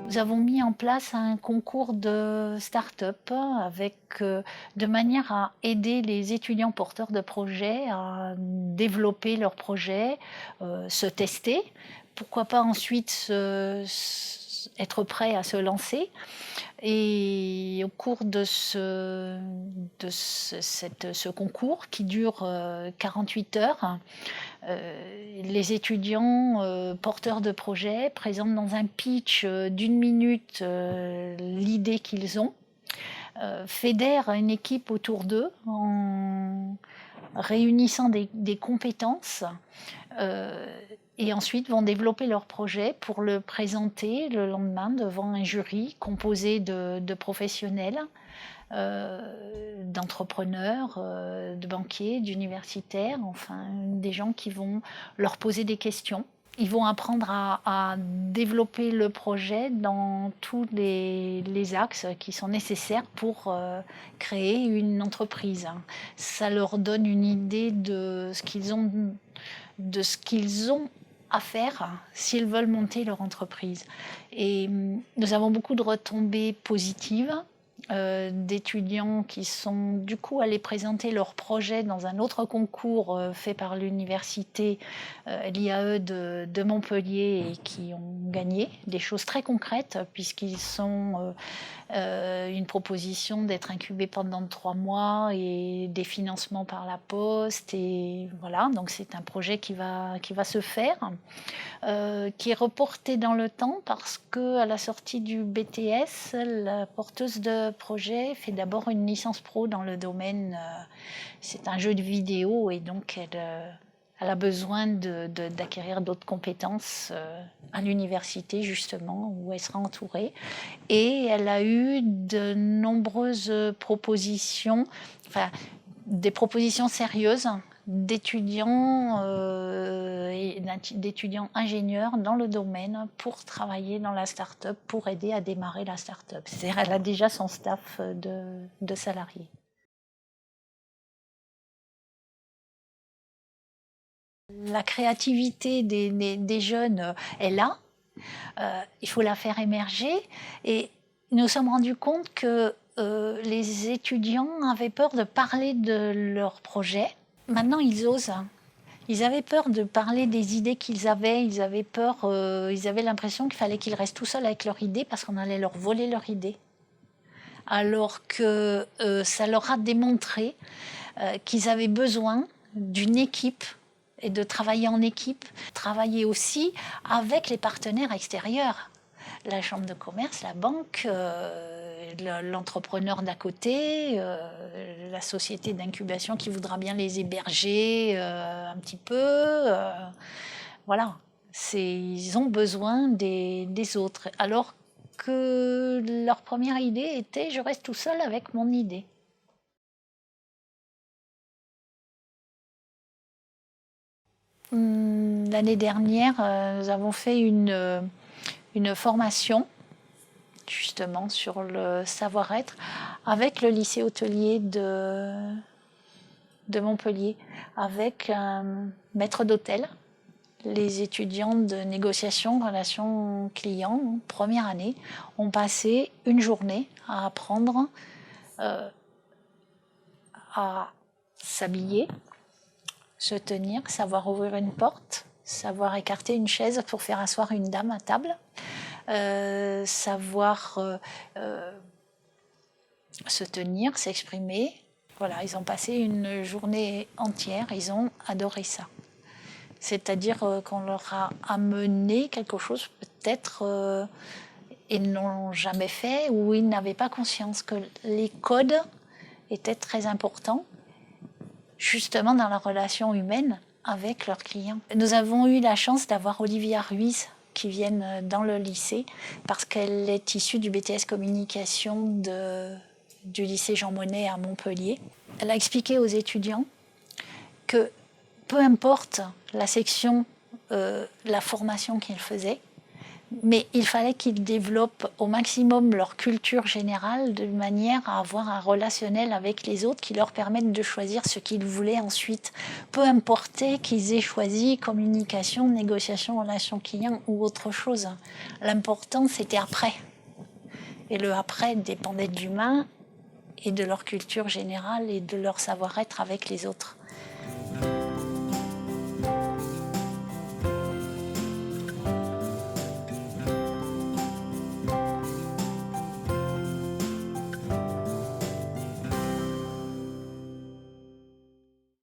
Nous avons mis en place un concours de start-up de manière à aider les étudiants porteurs de projets à développer leurs projets, se tester. Pourquoi pas ensuite être prêt à se lancer. Et au cours de ce concours qui dure 48 heures, les étudiants porteurs de projets présentent dans un pitch d'une minute l'idée qu'ils ont, fédèrent une équipe autour d'eux en réunissant des compétences euh, et ensuite vont développer leur projet pour le présenter le lendemain devant un jury composé de professionnels, d'entrepreneurs, de banquiers, d'universitaires, enfin des gens qui vont leur poser des questions. Ils vont apprendre à développer le projet dans tous les axes qui sont nécessaires pour créer une entreprise. Ça leur donne une idée de ce qu'ils ont à faire s'ils veulent monter leur entreprise. Et nous avons beaucoup de retombées positives d'étudiants qui sont du coup allés présenter leur projet dans un autre concours fait par l'université, l'IAE de Montpellier, et qui ont gagné des choses très concrètes puisqu'ils sont une proposition d'être incubés pendant 3 mois et des financements par la poste. Et voilà, donc c'est un projet qui va se faire, qui est reporté dans le temps parce qu'à la sortie du BTS, la porteuse de projet fait d'abord une licence pro dans le domaine. C'est un jeu de vidéo et donc elle a besoin d'acquérir d'autres compétences à l'université justement, où elle sera entourée. Et elle a eu de nombreuses propositions, enfin des propositions sérieuses d'étudiants ingénieurs dans le domaine pour travailler dans la start-up, pour aider à démarrer la start-up. C'est-à-dire qu'elle a déjà son staff de salariés. La créativité des jeunes est là. Il faut la faire émerger. Et nous nous sommes rendus compte que les étudiants avaient peur de parler de leur projet. Maintenant, ils osent. Ils avaient peur de parler des idées qu'ils avaient. Ils avaient peur, ils avaient l'impression qu'il fallait qu'ils restent tout seuls avec leur idée parce qu'on allait leur voler leur idée. Alors que ça leur a démontré qu'ils avaient besoin d'une équipe et de travailler en équipe, travailler aussi avec les partenaires extérieurs, la chambre de commerce, la banque, l'entrepreneur d'à côté, la société d'incubation qui voudra bien les héberger un petit peu. Voilà, ils ont besoin des autres. Alors que leur première idée était: je reste tout seul avec mon idée. L'année dernière, nous avons fait une formation justement sur le savoir-être avec le lycée hôtelier de Montpellier, avec un maître d'hôtel, les étudiants de négociation, relations clients, première année, ont passé une journée à apprendre à s'habiller, se tenir, savoir ouvrir une porte, savoir écarter une chaise pour faire asseoir une dame à table, savoir se tenir, s'exprimer. Voilà, ils ont passé une journée entière, ils ont adoré ça. C'est-à-dire qu'on leur a amené quelque chose peut-être ils n'ont jamais fait, ou ils n'avaient pas conscience que les codes étaient très importants justement dans la relation humaine avec leurs clients. Nous avons eu la chance d'avoir Olivia Ruiz qui vient dans le lycée parce qu'elle est issue du BTS communication du lycée Jean Monnet à Montpellier. Elle a expliqué aux étudiants que peu importe la section, la formation qu'ils faisaient, Mais il fallait qu'ils développent au maximum leur culture générale de manière à avoir un relationnel avec les autres qui leur permette de choisir ce qu'ils voulaient ensuite. Peu importe qu'ils aient choisi communication, négociation, relation client ou autre chose. L'important, c'était après. Et le après dépendait de l'humain et de leur culture générale et de leur savoir-être avec les autres.